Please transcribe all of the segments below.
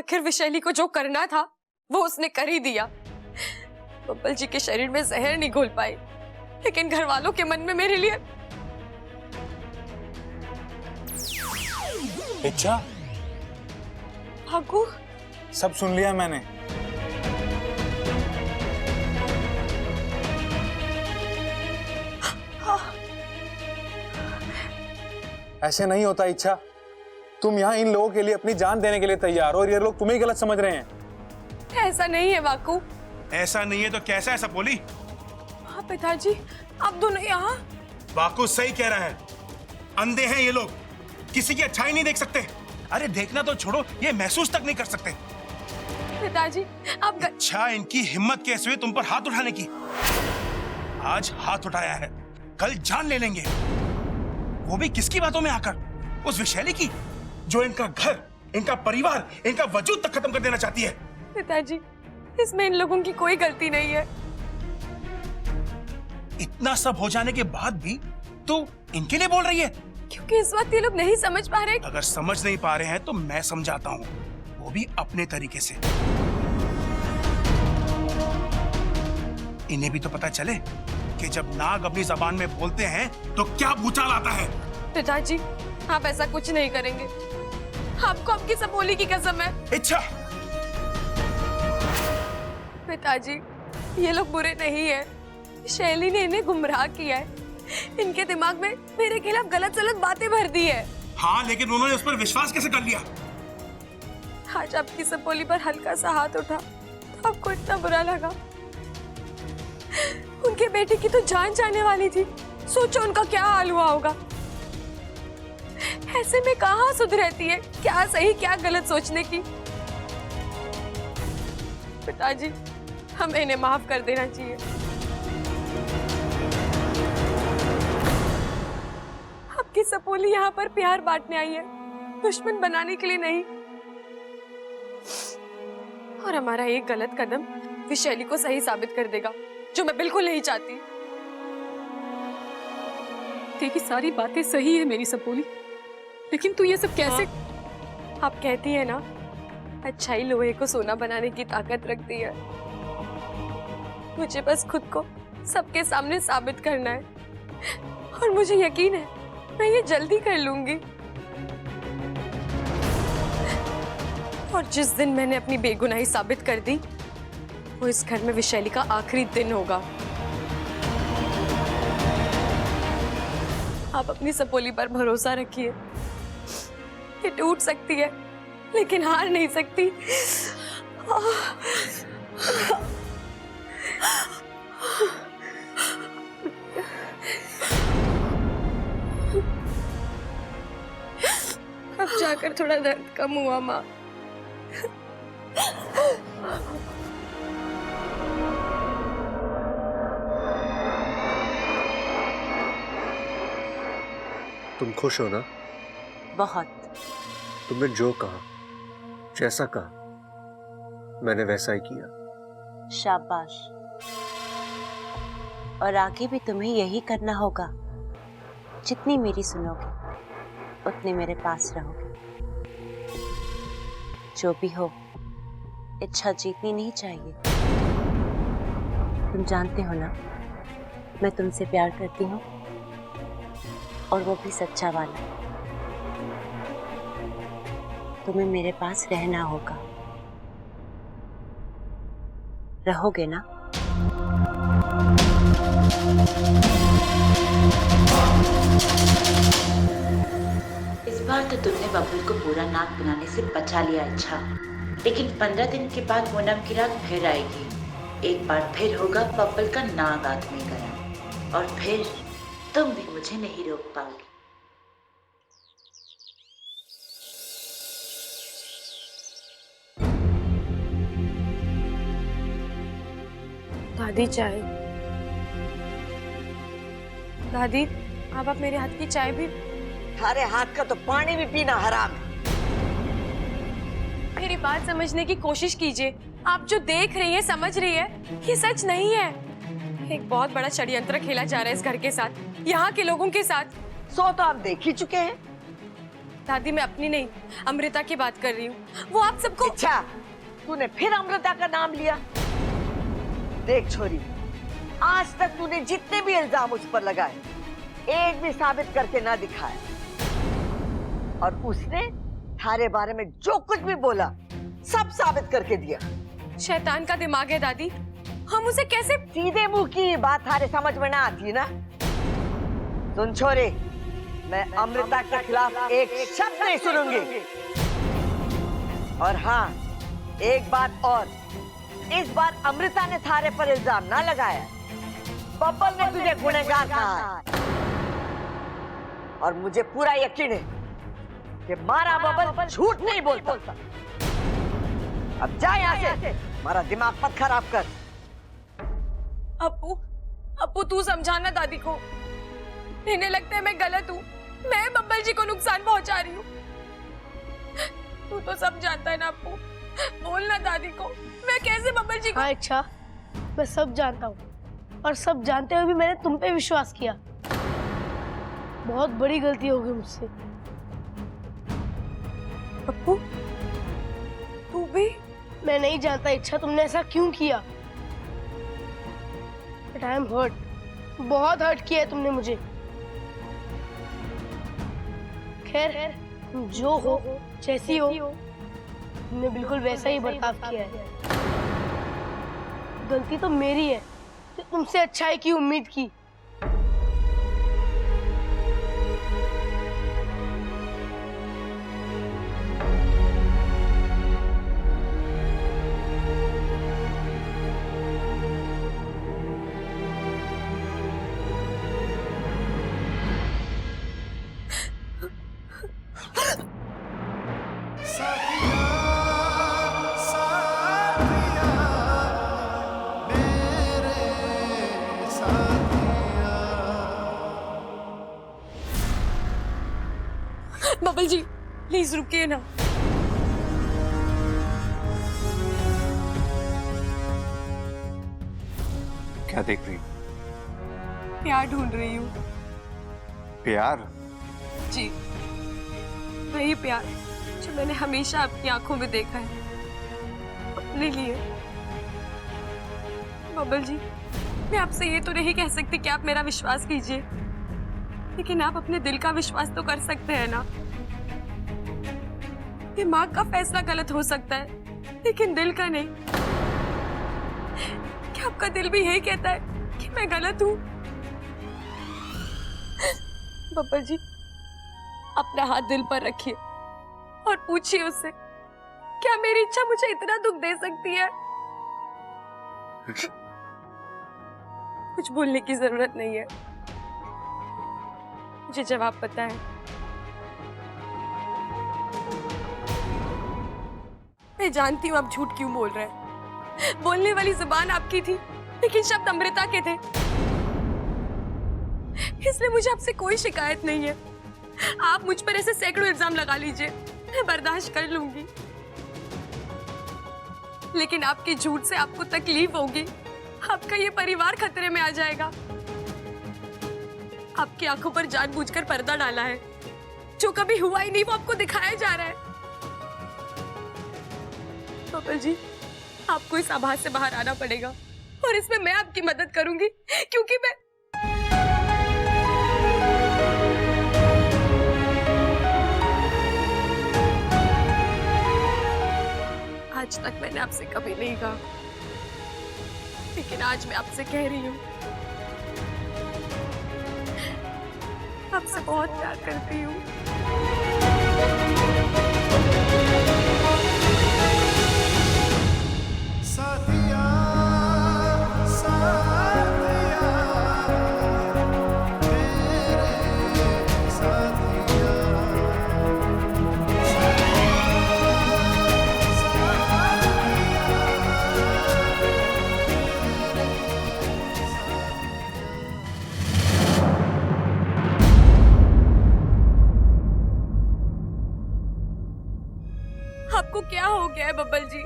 आखिर विशैली को जो करना था वो उसने कर ही दिया। बब्बल जी के शरीर में जहर नहीं घुल पाई, लेकिन घर वालों के मन में मेरे लिए इच्छा। भागू, सब सुन लिया मैंने। ऐसे नहीं होता इच्छा। तुम यहाँ इन लोगों के लिए अपनी जान देने के लिए तैयार हो और ये लोग तुम्हें ही गलत समझ रहे हैं। ऐसा नहीं है बाकू। ऐसा नहीं है तो कैसा है सपोली? हाँ पिताजी, आप दोनों यहाँ। बाकू सही कह रहा है, अंधे हैं ये लोग, किसी की अच्छाई नहीं देख सकते। अरे देखना तो छोड़ो, ये महसूस तक नहीं कर सकते। पिताजी आप अच्छा, इनकी हिम्मत कैसे हुई तुम पर हाथ उठाने की? आज हाथ उठाया है, कल जान ले लेंगे। वो भी किसकी बातों में आकर? उस विशैली की, जो इनका घर, इनका परिवार, इनका वजूद तक खत्म कर देना चाहती है। पिताजी, इसमें इन लोगों की कोई गलती नहीं है। इतना सब हो जाने के बाद भी तू इनके लिए बोल रही है? क्योंकि इस वक्त ये लोग नहीं समझ पा रहे। अगर समझ नहीं पा रहे हैं तो मैं समझाता हूँ, वो भी अपने तरीके से। इन्हें भी तो पता चले कि जब नाग अपनी जबान में बोलते हैं तो क्या भूचाल आता है। पिताजी आप ऐसा कुछ नहीं करेंगे, आपको आपकी सपोली की कसम है। इच्छा। पिताजी ये लोग बुरे नहीं है, शैली ने इन्हें गुमराह किया है, इनके दिमाग में मेरे खिलाफ गलत सलत बातें भर दी है। हाँ, लेकिन उन्होंने उस पर विश्वास कैसे कर लिया? आज आपकी सपोली पर हल्का सा हाथ उठा तो आपको इतना बुरा लगा। उनके बेटे की तो जान जाने वाली थी, सोचो उनका क्या हाल हुआ होगा। ऐसे में कहाँ सुध रहती है क्या सही क्या गलत सोचने की। पिताजी हमें इन्हें माफ कर देना चाहिए। आपकी सपोली यहाँ पर प्यार बांटने आई है, दुश्मन बनाने के लिए नहीं। और हमारा एक गलत कदम विशैली को सही साबित कर देगा, जो मैं बिल्कुल नहीं चाहती। तेरी सारी बातें सही है मेरी सपोली, लेकिन तू ये सब कैसे? आप कहती है ना, अच्छाई लोहे को सोना बनाने की ताकत रखती है। मुझे बस खुद को सबके सामने साबित करना है, और मुझे यकीन है मैं ये जल्दी कर लूंगी। और जिस दिन मैंने अपनी बेगुनाही साबित कर दी, वो इस घर में विशैली का आखिरी दिन होगा। आप अपनी सपोली पर भरोसा रखिए, ये टूट सकती है लेकिन हार नहीं सकती। अब जाकर थोड़ा दर्द कम हुआ माँ। तुम खुश हो ना? बहुत। तुमने जो कहा, जैसा कहा, मैंने वैसा ही किया। शाबाश। और आगे भी तुम्हें यही करना होगा। जितनी मेरी सुनोगे उतनी मेरे पास रहोगे। जो भी हो, इच्छा जीतनी नहीं चाहिए। तुम जानते हो ना, मैं तुमसे प्यार करती हूँ, और वो भी सच्चा वाला। तुम्हें मेरे पास रहना होगा। रहोगे ना? इस बार तो तुमने बबुल को पूरा नाक बनाने से बचा लिया। अच्छा, लेकिन 15 दिन के बाद पूनम की रात फिर आएगी। एक बार फिर होगा बबुल का नाग आग में गया, और फिर तुम भी मुझे नहीं रोक पाओगे। दादी चाय। दादी आप मेरे हाथ की चाय भी। थारे हाथ का तो पानी भी पीना हराम है। मेरी बात समझने की कोशिश कीजिए। आप जो देख रही हैं, समझ रही है, ये सच नहीं है। एक बहुत बड़ा षड्यंत्र खेला जा रहा है इस घर के साथ, यहाँ के लोगों के साथ। सो तो आप देख ही चुके हैं। दादी मैं अपनी नहीं, अमृता की बात कर रही हूँ। वो आप सबको। अच्छा, तूने फिर अमृता का नाम लिया। देख छोरी, आज तक तूने जितने भी इल्जाम उस पर लगाए, एक भी साबित करके ना दिखाया, और उसने थारे बारे में जो कुछ भी बोला सब साबित करके दिया। शैतान का दिमाग है दादी, हम उसे कैसे। सीधे मुंह की बात थारे समझ में ना आती ना। सुन छोरे, मैं अमृता के खिलाफ एक शब्द नहीं सुनूंगी। और हाँ, एक बात और, इस बार अमृता ने थारे पर इल्जाम ना लगाया, बब्बल ने तुझे गुनहगार कहा है। और मुझे पूरा यकीन है कि मारा बब्बल झूठ नहीं बोलता। अब जा यहाँ से, हमारा दिमाग मत खराब कर। अप्पू तू समझाना दादी को, इन्हें लगता है मैं गलत हूँ, मैं बब्बल जी को नुकसान पहुंचा रही हूँ। तू तो सब जानता है ना अप्पू, बोलना दादी को, मैं कैसे बब्बल जी को। हाँ अच्छा, मैं सब जानता हूँ, और सब जानते हुए भी मैंने तुम पे विश्वास किया। बहुत बड़ी गलती हो गई मुझसे। अप्पू तू भी। मैं नहीं जानता इच्छा तुमने ऐसा क्यों किया, बट आई एम हर्ट। बहुत हर्ट किया है तुमने मुझे। खैर, जो हो जैसी हो, तुमने बिल्कुल वैसा ही बर्ताव किया है। गलती तो मेरी है कि तुमसे अच्छाई की उम्मीद की। बब्बल जी प्लीज रुकिए ना। क्या देख रही? प्यार ढूंढ रही हूँ। प्यार? जी, वही प्यार जो मैंने हमेशा आपकी आंखों में देखा है, अपने लिए। बब्बल जी, मैं आपसे ये तो नहीं कह सकती कि आप मेरा विश्वास कीजिए, लेकिन आप अपने दिल का विश्वास तो कर सकते हैं ना। दिमाग का फैसला गलत हो सकता है, लेकिन दिल का नहीं। क्या आपका दिल भी यही कहता है कि मैं गलत हूँ? बब्बल जी, अपना हाथ दिल पर रखिए और पूछिए उससे, क्या मेरी इच्छा मुझे इतना दुख दे सकती है? कुछ बोलने की जरूरत नहीं है, मुझे जवाब पता है। मैं जानती हूँ आप झूठ क्यों बोल रहे हैं। बोलने वाली जुबान आपकी थी, लेकिन शब्द अमृता के थे, इसलिए मुझे आपसे कोई शिकायत नहीं है। आप मुझ पर ऐसे सैकड़ों इल्जाम लगा लीजिए, मैं बर्दाश्त कर लूंगी, लेकिन आपके झूठ से आपको तकलीफ होगी, आपका ये परिवार खतरे में आ जाएगा। आपकी आंखों पर जानबूझकर पर्दा डाला है, जो कभी हुआ ही नहीं वो आपको दिखाया जा रहा है। बब्बल जी, आपको इस आभास से बाहर आना पड़ेगा, और इसमें मैं आपकी मदद करूंगी, क्योंकि मैं आज तक मैंने आपसे कभी नहीं कहा, लेकिन आज मैं आपसे कह रही हूँ, आपसे बहुत प्यार करती हूँ। आपको क्या हो गया है बब्बल जी?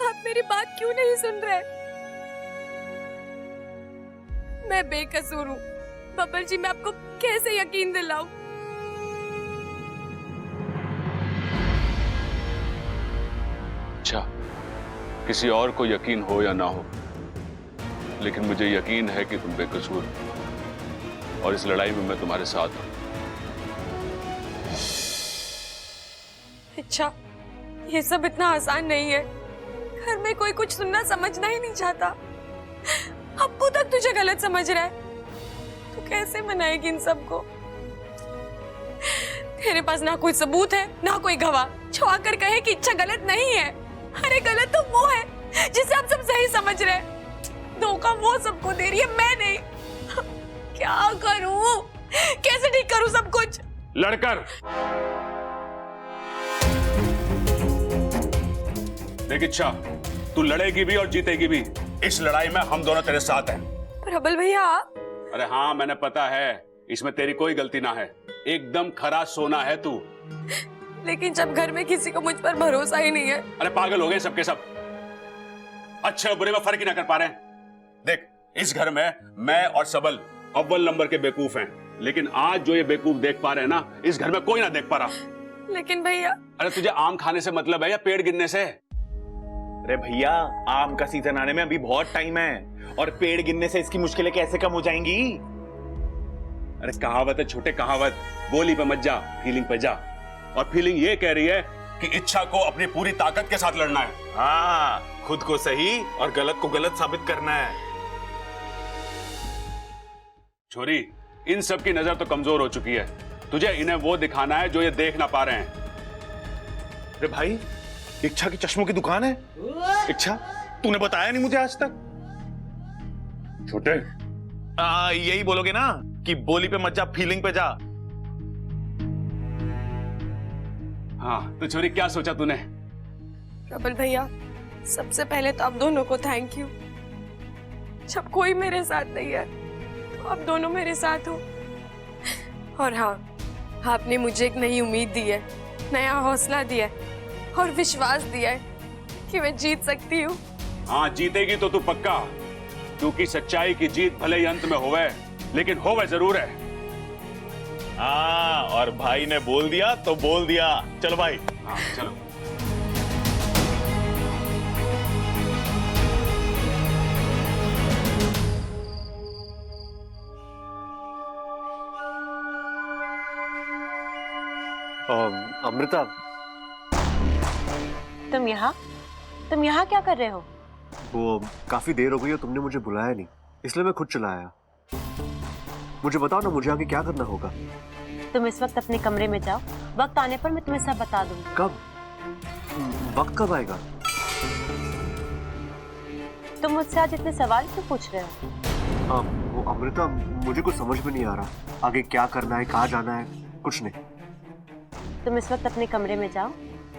आप मेरी बात क्यों नहीं सुन रहे? मैं बेकसूर हूँ बब्बल जी, मैं आपको कैसे यकीन दिलाऊं? किसी और को यकीन हो या ना हो, लेकिन मुझे यकीन है कि तुम बेकसूर हो और इस लड़ाई में मैं तुम्हारे साथ हूं। अच्छा, ये सब इतना आसान नहीं है। घर में कोई कुछ सुनना समझना ही नहीं चाहता। अब्बू तक तुझे गलत समझ रहा है। तू कैसे मनाएगी इन सबको? तेरे पास ना कोई सबूत है ना कोई गवाह जो आकर कहे कि इच्छा गलत नहीं है। अरे गलत तो वो है जिसे आप सब सही समझ रहे हैं। धोखा वो सबको दे रही है, मैं नहीं। क्या करूं? कैसे ठीक करूं सब कुछ? लड़कर देख इच्छा, तू लड़ेगी भी और जीतेगी भी। इस लड़ाई में हम दोनों तेरे साथ हैं। प्रबल भैया, अरे हाँ, मैंने पता है, इसमें तेरी कोई गलती ना है। एकदम खरा सोना है तू। लेकिन जब घर में किसी को मुझ पर भरोसा ही नहीं है। अरे पागल हो गए सबके सब, अच्छे और बुरे में फर्क ही ना कर पा रहे हैं। देख, इस घर में मैं और सबल अव्वल नंबर के बेवकूफ हैं, लेकिन आज जो ये बेवकूफ देख पा रहे हैं ना, इस घर में कोई ना देख पा रहा। लेकिन भैया, अरे तुझे आम खाने से मतलब है या पेड़ गिरने से? अरे भैया, आम का सीजन आने में अभी बहुत टाइम है और पेड़ गिरने से इसकी मुश्किलें कैसे कम हो जाएंगी? अरे कहावत है छोटे, कहावत, बोली पे मत जा, फीलिंग पे जा। और फीलिंग ये कह रही है कि इच्छा को अपनी पूरी ताकत के साथ लड़ना है। हाँ, खुद को सही और गलत को गलत साबित करना है। छोरी, इन सब की नजर तो कमजोर हो चुकी है। तुझे इन्हें वो दिखाना है जो ये देख ना पा रहे हैं। अरे भाई, इच्छा की चश्मों की दुकान है। इच्छा, तूने बताया नहीं मुझे आज तक। छोटे, यही बोलोगे ना कि बोली पे मत जा, फीलिंग पे जा। हाँ तो छोरी, क्या सोचा तूने? प्रबल भैया, सबसे पहले तो आप दोनों को थैंक यू। जब कोई मेरे साथ नहीं है तो आप दोनों मेरे साथ हो। और हाँ, आपने मुझे एक नई उम्मीद दी है, नया हौसला दिया है और विश्वास दिया है कि मैं जीत सकती हूँ। हाँ, जीतेगी तो तू पक्का, क्योंकि सच्चाई की जीत भले ही अंत में होवे, लेकिन होवे जरूर है। हाँ, और भाई ने बोल दिया तो बोल दिया। चलो भाई। हाँ चलो। अमृता, तुम यहाँ क्या कर रहे हो? वो काफी देर हो गई और तुमने मुझे बुलाया नहीं, इसलिए मैं खुद चला आया। मुझे बताओ ना, मुझे आगे क्या करना होगा? तुम इस वक्त अपने कमरे में जाओ, वक्त आने पर मैं तुम्हें सब बता दूंगी। कब? वक्त कब आएगा? तुम मुझसे आज इतने सवाल क्यों पूछ रहे हो? वो अमृता, मुझे कुछ समझ में नहीं आ रहा। आगे क्या करना है, कहाँ जाना है, कुछ नहीं। तुम इस वक्त अपने कमरे में जाओ,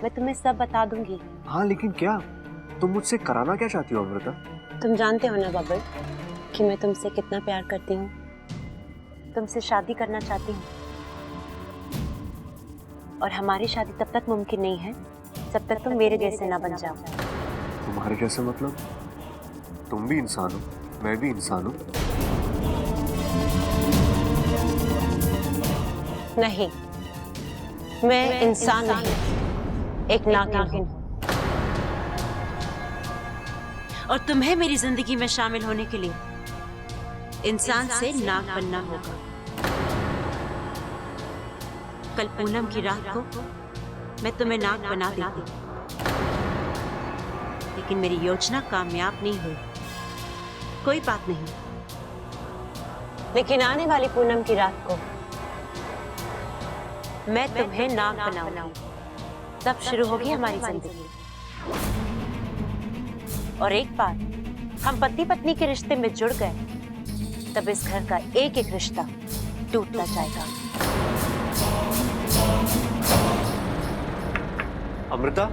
मैं तुम्हें सब बता दूंगी। हाँ, लेकिन क्या? तुम मुझसे कराना क्या चाहती हो अमृता? तुम जानते हो ना बबल कि मैं तुमसे कितना प्यार करती हूँ। तुमसे शादी करना चाहती हूँ और हमारी शादी तब तक मुमकिन नहीं है जब तक तुम मेरे जैसे ना बन जाओ। तुम्हारे जैसे मतलब? तुम भी इंसान हो, मैं भी इंसान हूँ। नहीं, मैं इंसान नहीं, एक नागिन हूँ और तुम्हें मेरी जिंदगी में शामिल होने के लिए इंसान से नाग बनना होगा। कल पूनम की रात को मैं तुम्हें नाग बना देती, लेकिन मेरी योजना कामयाब नहीं हुई। कोई बात नहीं, लेकिन आने वाली पूनम की रात को मैं तुम्हें नाग बनाऊंगी। तब शुरू होगी हमारी जिंदगी। और एक बार हम पति पत्नी के रिश्ते में जुड़ गए, तब इस घर का एक एक रिश्ता टूटता जाएगा। अमृता,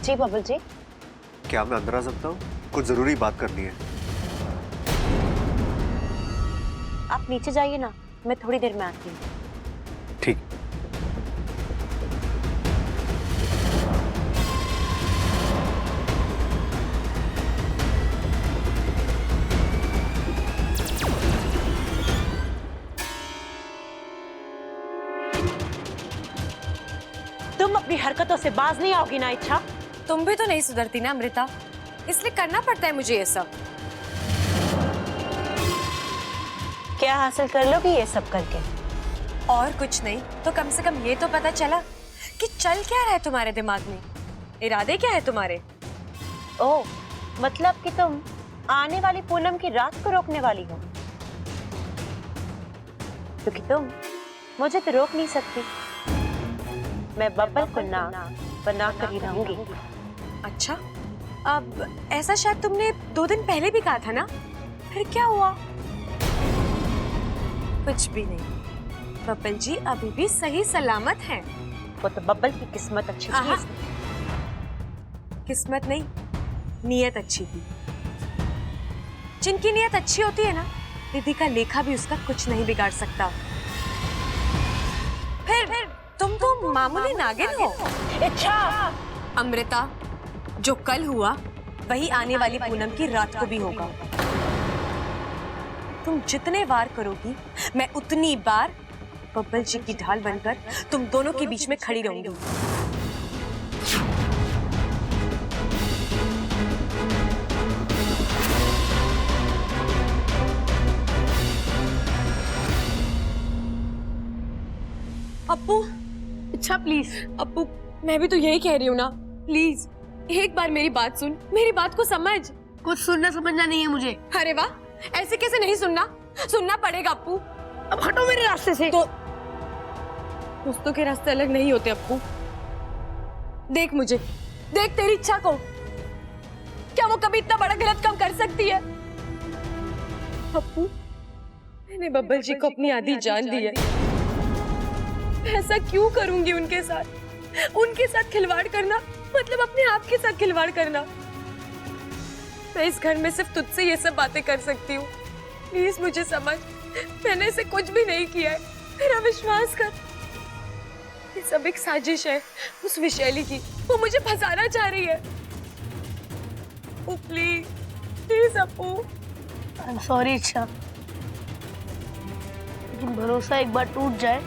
जी बबल जी। क्या मैं अंदर आ सकता हूँ? कुछ जरूरी बात करनी है। आप नीचे जाइए ना, मैं थोड़ी देर में आती हूँ। ठीक। तुम अपनी हरकतों से बाज नहीं आओगी ना इच्छा? तुम भी तो नहीं सुधरती ना अमृता, इसलिए करना पड़ता है मुझे ये सब। क्या हासिल कर लोगी ये सब करके? और कुछ नहीं तो कम से कम ये तो पता चला कि चल क्या रहा है तुम्हारे दिमाग में, इरादे क्या है तुम्हारे। ओह, मतलब कि तुम आने वाली पूनम की रात को रोकने वाली हो, क्योंकि तुम मुझे तो रोक नहीं सकती। मैं बब्बल को ना बना कर ही रहूंगी। अच्छा, अब ऐसा शायद तुमने 2 दिन पहले भी कहा था ना, फिर क्या हुआ? कुछ भी नहीं, बब्बल जी अभी भी सही सलामत हैं। वो तो बब्बल की किस्मत अच्छी थी। किस्मत नहीं, नियत अच्छी थी। जिनकी नियत अच्छी होती है ना, दीदी का लेखा भी उसका कुछ नहीं बिगाड़ सकता। फिर तुम तो मामूली नागिन हो। अच्छा अमृता, जो कल हुआ वही आने वाली पूनम की रात को भी होगा। तुम जितने वार करोगी मैं उतनी बार बब्बल जी की ढाल बनकर तुम दोनों के बीच में खड़ी रहूंगी। अप्पू, अच्छा प्लीज। अप्पू, मैं भी तो यही कह रही हूँ ना, प्लीज एक बार मेरी बात सुन, मेरी बात को समझ। कुछ सुनना समझना नहीं है मुझे। अरे वाह, ऐसे कैसे नहीं सुनना, सुनना पड़ेगा अप्पू। अब हटो मेरे रास्ते से। तो दोस्तों के रास्ते अलग नहीं होते अप्पू। देख मुझे, देख तेरी इच्छा को, क्या वो कभी इतना बड़ा गलत काम कर सकती है? अप्पू, मैंने बब्बल जी को अपनी आधी जान दी है। ऐसा क्यों करूंगी उनके साथ? उनके साथ खिलवाड़ करना मतलब अपने आप के साथ खिलवाड़ करना। मैं इस घर में सिर्फ तुझसे ये सब बातें कर सकती हूँ, प्लीज मुझे समझ। मैंने इसे कुछ भी नहीं किया है, मेरा विश्वास कर। ये सब एक साजिश है उस विशैली की, वो मुझे फंसाना चाह रही है। Oh please, please Appu. I am sorry Ichha, लेकिन भरोसा एक बार टूट जाए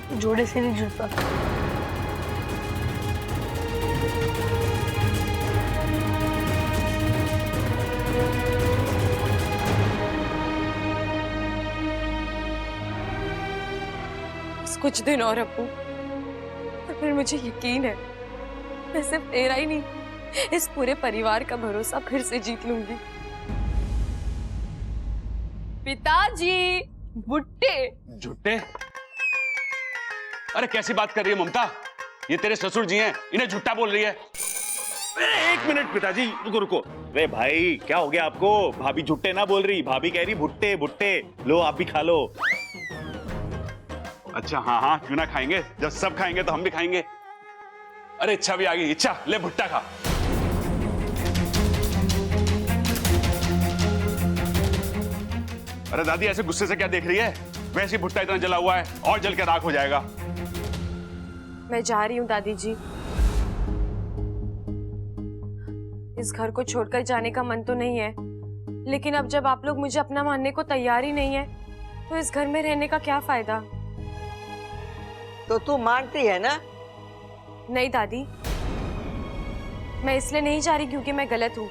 तो जोड़े से नहीं जुड़ता। कुछ दिन और अप्पू, और फिर मुझे यकीन है मैं सिर्फ तेरा ही नहीं, इस पूरे परिवार का भरोसा फिर से जीत लूंगी। पिताजी, भुट्टे। झुट्टे? अरे कैसी बात कर रही है ममता? ये तेरे ससुर जी हैं, इन्हें झुट्टा बोल रही है। एक मिनट पिताजी, रुको रुको। वे भाई, क्या हो गया आपको? भाभी झुट्टे ना बोल रही, भाभी कह रही भुट्टे भुट्टे। लो आप भी खा लो। अच्छा हाँ हाँ, क्यों ना खाएंगे, जब सब खाएंगे तो हम भी खाएंगे। अरे इच्छा भी आ गई। इच्छा, ले भुट्टा खा। अरे दादी ऐसे गुस्से से क्या देख रही है? वैसे भुट्टा इतना जला हुआ है और जल के राख हो जाएगा। मैं जा रही हूँ दादी जी। इस घर को छोड़कर जाने का मन तो नहीं है, लेकिन अब जब आप लोग मुझे अपना मानने को तैयार ही नहीं है, तो इस घर में रहने का क्या फायदा? तो तू मानती है ना? नहीं दादी, मैं इसलिए नहीं जा रही क्योंकि मैं गलत हूँ,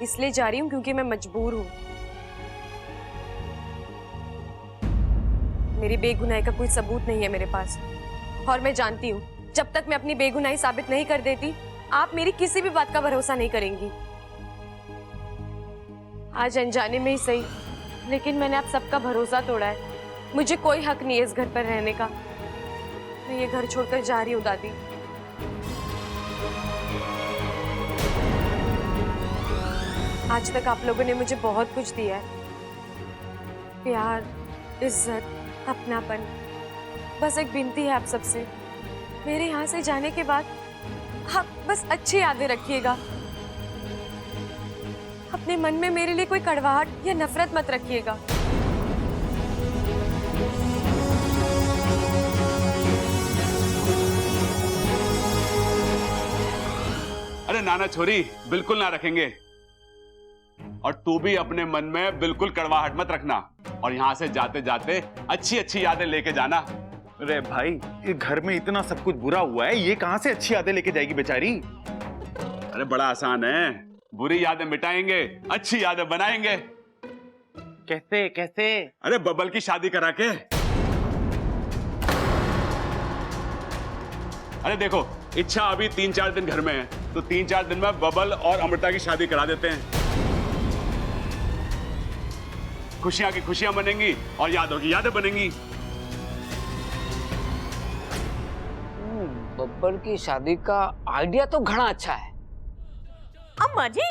इसलिए जा रही हूँ क्योंकि मैं मजबूर हूँ। मेरी बेगुनाही का कोई सबूत नहीं है मेरे पास, और मैं जानती हूँ जब तक मैं अपनी बेगुनाही साबित नहीं कर देती, आप मेरी किसी भी बात का भरोसा नहीं करेंगी। आज अनजाने में ही सही, लेकिन मैंने आप सबका भरोसा तोड़ा है। मुझे कोई हक नहीं है इस घर पर रहने का। मैं ये घर छोड़कर जा रही हूँ दादी। आज तक आप लोगों ने मुझे बहुत कुछ दिया है, प्यार, इज्जत, अपनापन। बस एक विनती है आप सबसे, मेरे यहाँ से जाने के बाद आप बस अच्छी यादें रखिएगा। अपने मन में मेरे लिए कोई कड़वाहट या नफरत मत रखिएगा। अरे नाना छोरी, बिल्कुल ना रखेंगे। और तू भी अपने मन में बिल्कुल कड़वाहट मत रखना, और यहां से जाते जाते अच्छी अच्छी यादें लेके जाना। अरे भाई, ये घर में इतना सब कुछ बुरा हुआ है, ये कहां से अच्छी यादें लेके जाएगी बेचारी? अरे बड़ा आसान है, बुरी यादें मिटाएंगे, अच्छी यादें बनाएंगे। कैसे कैसे? अरे बबल की शादी करा के। अरे देखो, इच्छा अभी 3-4 दिन घर में है, तो 3-4 दिन में बबल और अमृता की शादी करा देते हैं। खुशियां की खुशियां बनेंगी और यादों की यादें बनेंगी। बब्बर की शादी का आइडिया तो घना अच्छा है। अम्मा जी,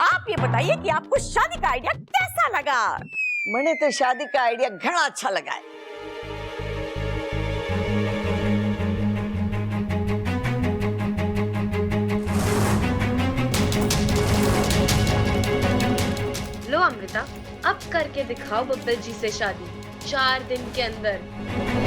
आप ये बताइए कि आपको शादी का आइडिया कैसा लगा? मने तो शादी का आइडिया घना अच्छा लगा है। लो अमृता, अब करके दिखाओ बब्बल जी से शादी 4 दिन के अंदर।